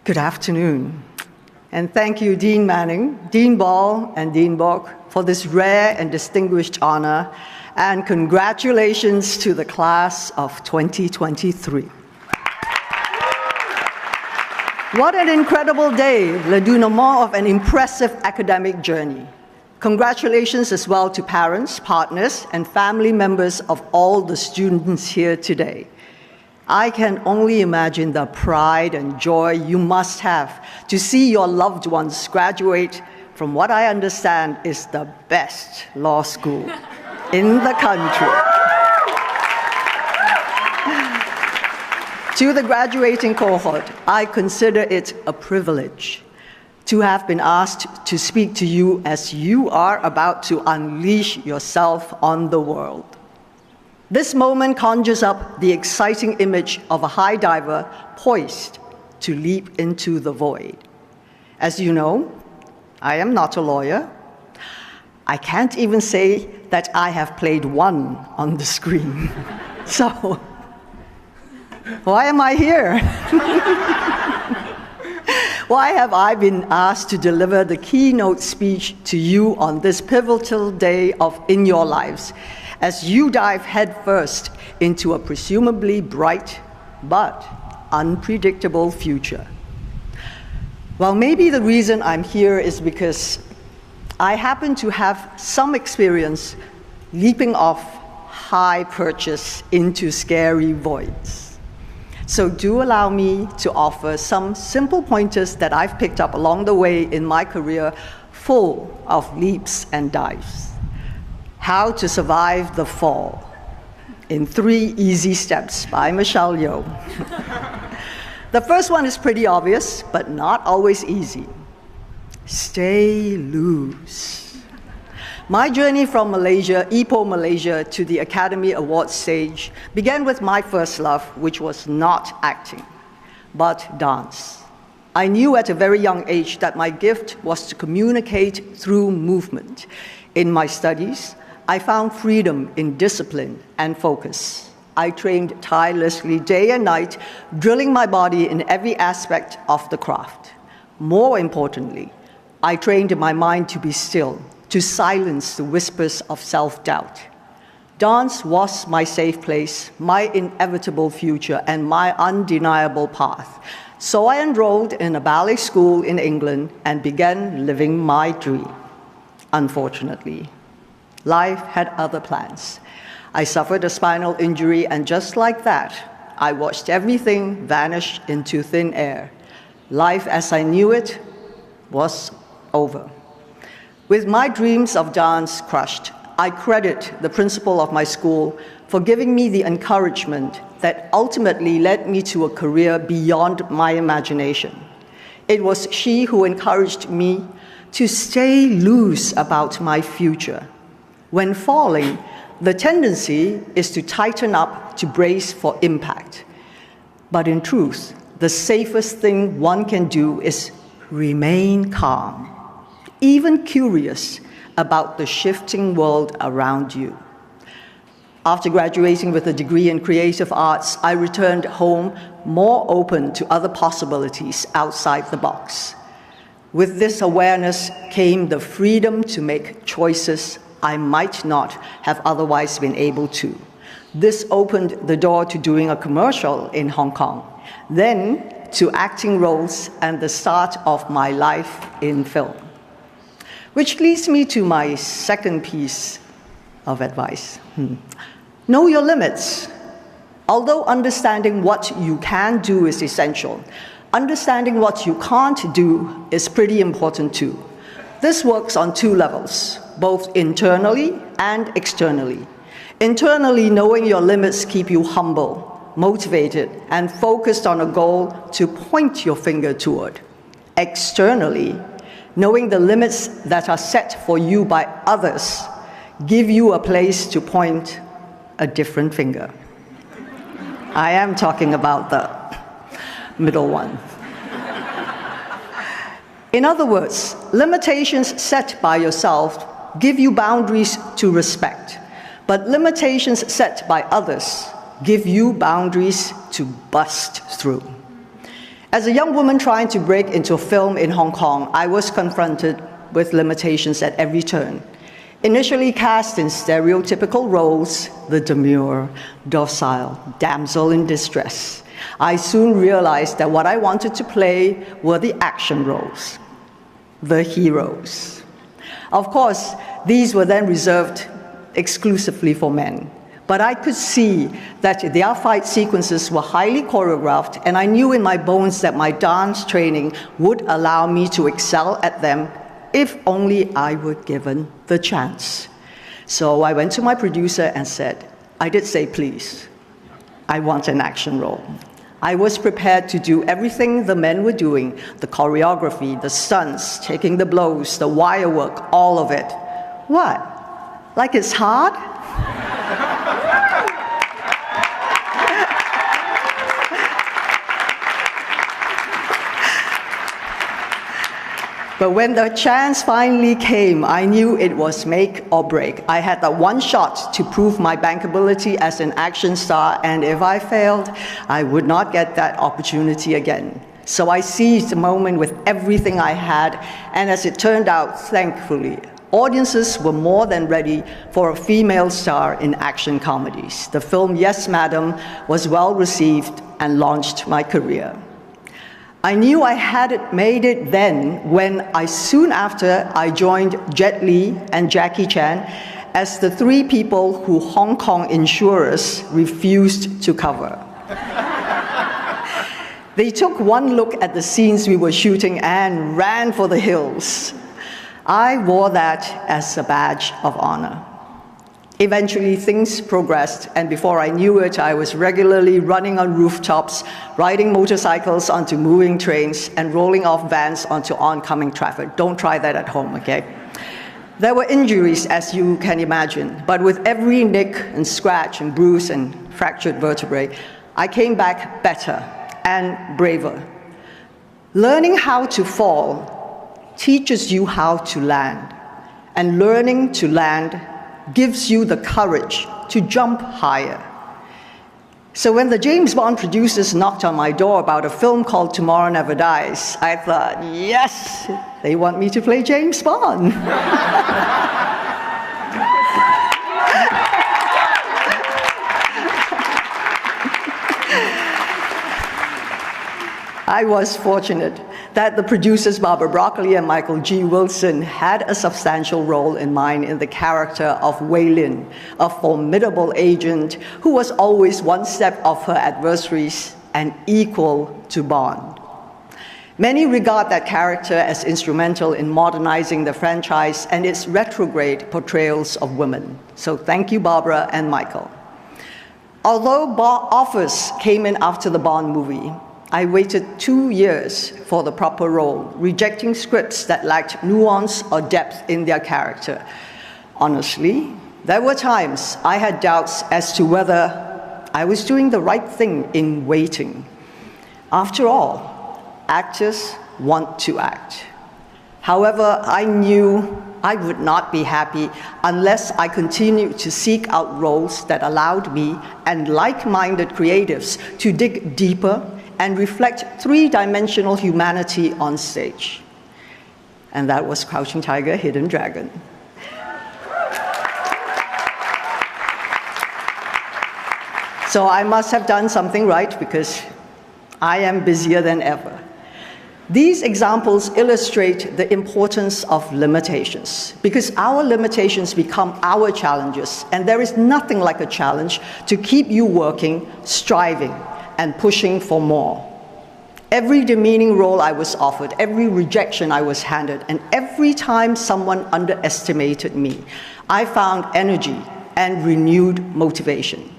Good afternoon. And thank you, Dean Manning, Dean Ball, and Dean Bork for this rare and distinguished honor. And congratulations to the class of 2023. What an incredible day, le dénouement of an impressive academic journey. Congratulations as well to parents, partners, and family members of all the students here today. I can only imagine the pride and joy you must have to see your loved ones graduate from what I understand is the best law school in the country. To the graduating cohort, I consider it a privilege to have been asked to speak to you as you are about to unleash yourself on the world. This moment conjures up the exciting image of a high diver poised to leap into the void. As you know, I am not a lawyer. I can't even say that I have played one on the screen. So, why am I here? Why have I been asked to deliver the keynote speech to you on this pivotal day in your lives, as you dive headfirst into a presumably bright but unpredictable future? Well, maybe the reason I'm here is because I happen to have some experience leaping off high perches into scary voids. So do allow me to offer some simple pointers that I've picked up along the way in my career full of leaps and dives. How to Survive the Fall in 3 Easy Steps by Michelle Yeoh. The first one is pretty obvious, but not always easy. Stay loose. My journey from Malaysia, Ipoh, Malaysia, to the Academy Awards stage began with my first love, which was not acting, but dance. I knew at a very young age that my gift was to communicate through movement. In my studies, I found freedom in discipline and focus. I trained tirelessly day and night, drilling my body in every aspect of the craft. More importantly, I trained my mind to be still, to silence the whispers of self-doubt. Dance was my safe place, my inevitable future, and my undeniable path. So I enrolled in a ballet school in England and began living my dream. Unfortunately, life had other plans. I suffered a spinal injury, and just like that, I watched everything vanish into thin air. Life as I knew it was over. With my dreams of dance crushed, I credit the principal of my school for giving me the encouragement that ultimately led me to a career beyond my imagination. It was she who encouraged me to stay loose about my future. When falling, the tendency is to tighten up to brace for impact. But in truth, the safest thing one can do is remain calm, even curious about the shifting world around you. After graduating with a degree in creative arts, I returned home more open to other possibilities outside the box. With this awareness came the freedom to make choices I might not have otherwise been able to. This opened the door to doing a commercial in Hong Kong, then to acting roles and the start of my life in film. Which leads me to my second piece of advice. Know your limits. Although understanding what you can do is essential, understanding what you can't do is pretty important too. This works on 2 levels, both internally and externally. Internally, knowing your limits keep you humble, motivated, and focused on a goal to point your finger toward. Externally, knowing the limits that are set for you by others give you a place to point a different finger. I am talking about the middle one. In other words, limitations set by yourself give you boundaries to respect, but limitations set by others give you boundaries to bust through. As a young woman trying to break into film in Hong Kong, I was confronted with limitations at every turn. Initially cast in stereotypical roles, the demure, docile damsel in distress, I soon realized that what I wanted to play were the action roles, the heroes. Of course, these were then reserved exclusively for men. But I could see that their fight sequences were highly choreographed, and I knew in my bones that my dance training would allow me to excel at them if only I were given the chance. So I went to my producer and said, I did say, please, I want an action role. I was prepared to do everything the men were doing, the choreography, the stunts, taking the blows, the wire work, all of it. What? Like it's hard? But when the chance finally came, I knew it was make or break. I had that one shot to prove my bankability as an action star, and if I failed, I would not get that opportunity again. So I seized the moment with everything I had, and as it turned out, thankfully, audiences were more than ready for a female star in action comedies. The film Yes, Madam was well received and launched my career. I knew I hadn't made it then when soon after I joined Jet Li and Jackie Chan as the three people who Hong Kong insurers refused to cover. They took one look at the scenes we were shooting and ran for the hills. I wore that as a badge of honor. Eventually, things progressed, and before I knew it, I was regularly running on rooftops, riding motorcycles onto moving trains, and rolling off vans onto oncoming traffic. Don't try that at home, okay? There were injuries, as you can imagine, but with every nick and scratch and bruise and fractured vertebrae, I came back better and braver. Learning how to fall teaches you how to land, and learning to land gives you the courage to jump higher. So when the James Bond producers knocked on my door about a film called Tomorrow Never Dies, I thought, yes, they want me to play James Bond. I was fortunate that the producers Barbara Broccoli and Michael G. Wilson had a substantial role in mind in the character of Wei Lin, a formidable agent who was always one step off her adversaries and equal to Bond. Many regard that character as instrumental in modernizing the franchise and its retrograde portrayals of women. So thank you, Barbara and Michael. Although offers came in after the Bond movie, I waited 2 years for the proper role, rejecting scripts that lacked nuance or depth in their character. Honestly, there were times I had doubts as to whether I was doing the right thing in waiting. After all, actors want to act. However, I knew I would not be happy unless I continued to seek out roles that allowed me and like-minded creatives to dig deeper and reflect three-dimensional humanity on stage. And that was Crouching Tiger, Hidden Dragon. So I must have done something right because I am busier than ever. These examples illustrate the importance of limitations because our limitations become our challenges, and there is nothing like a challenge to keep you working, striving, and pushing for more. Every demeaning role I was offered, every rejection I was handed, and every time someone underestimated me, I found energy and renewed motivation.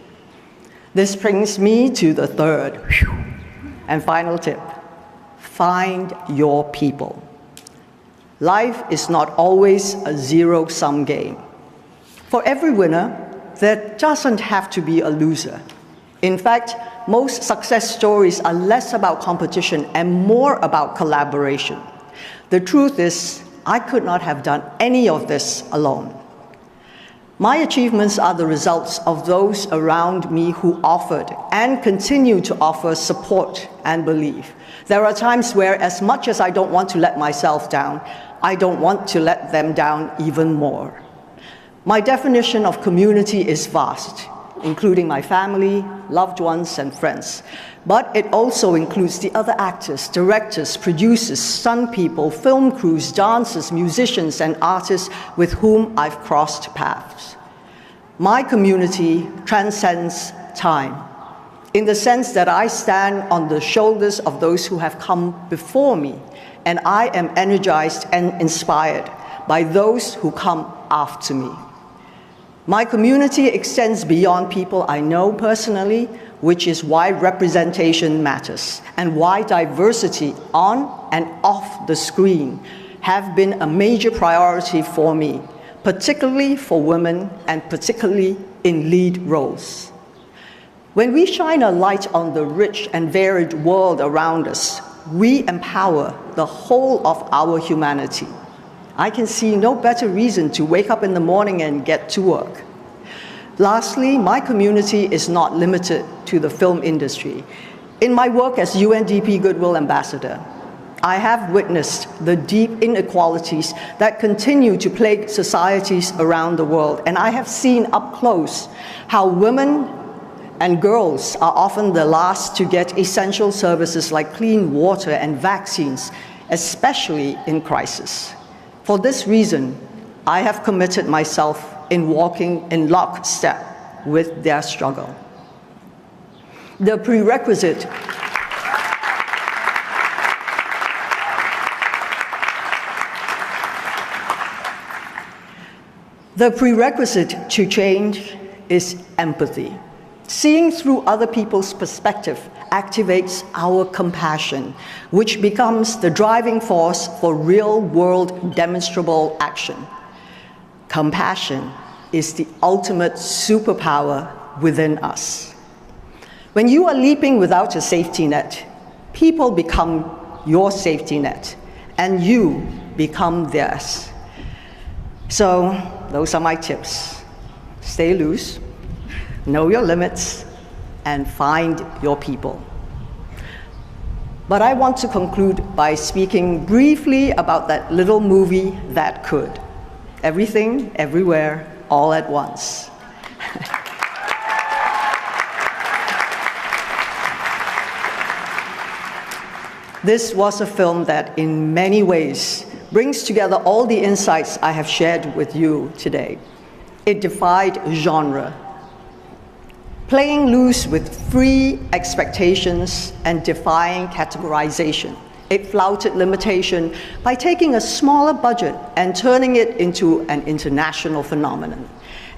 This brings me to the third and final tip. Find your people. Life is not always a zero-sum game. For every winner, there doesn't have to be a loser. In fact, most success stories are less about competition and more about collaboration. The truth is, I could not have done any of this alone. My achievements are the results of those around me who offered and continue to offer support and belief. There are times where, as much as I don't want to let myself down, I don't want to let them down even more. My definition of community is vast, including my family, loved ones, and friends. But it also includes the other actors, directors, producers, stunt people, film crews, dancers, musicians, and artists with whom I've crossed paths. My community transcends time, in the sense that I stand on the shoulders of those who have come before me, and I am energized and inspired by those who come after me. My community extends beyond people I know personally, which is why representation matters, and why diversity on and off the screen have been a major priority for me, particularly for women and particularly in lead roles. When we shine a light on the rich and varied world around us, we empower the whole of our humanity. I can see no better reason to wake up in the morning and get to work. Lastly, my community is not limited to the film industry. In my work as UNDP Goodwill Ambassador, I have witnessed the deep inequalities that continue to plague societies around the world, and I have seen up close how women and girls are often the last to get essential services like clean water and vaccines, especially in crisis. For this reason, I have committed myself in walking in lockstep with their struggle. The prerequisite to change is empathy. Seeing through other people's perspective activates our compassion, which becomes the driving force for real-world demonstrable action. Compassion is the ultimate superpower within us. When you are leaping without a safety net, people become your safety net, and you become theirs. So, those are my tips. Stay loose, know your limits, and find your people. But I want to conclude by speaking briefly about that little movie that could. Everything, everywhere, all at once. This was a film that, in many ways, brings together all the insights I have shared with you today. It defied genre, playing loose with free expectations and defying categorization. It flouted limitation by taking a smaller budget and turning it into an international phenomenon.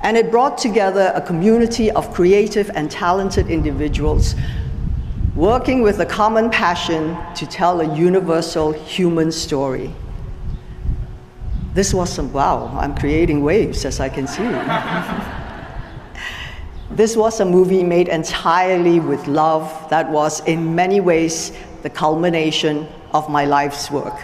And it brought together a community of creative and talented individuals working with a common passion to tell a universal human story. This was wow, I'm creating waves, as I can see. This was a movie made entirely with love that was, in many ways, the culmination of my life's work.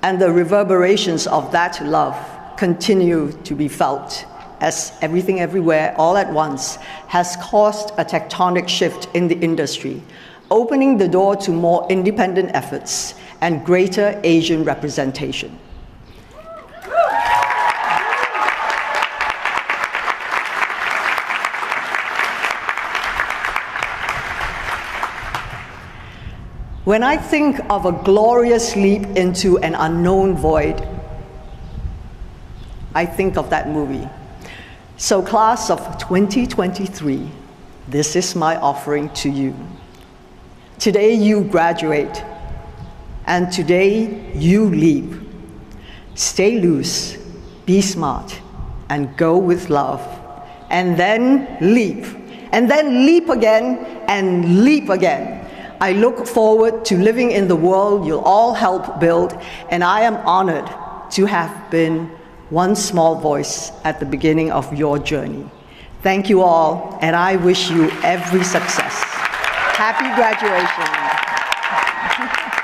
And the reverberations of that love continue to be felt as Everything Everywhere All at Once has caused a tectonic shift in the industry, opening the door to more independent efforts and greater Asian representation. When I think of a glorious leap into an unknown void, I think of that movie. So class of 2023, this is my offering to you. Today you graduate, and today you leap. Stay loose, be smart, and go with love. And then leap again, and leap again. I look forward to living in the world you'll all help build, and I am honored to have been one small voice at the beginning of your journey. Thank you all, and I wish you every success. Happy graduation.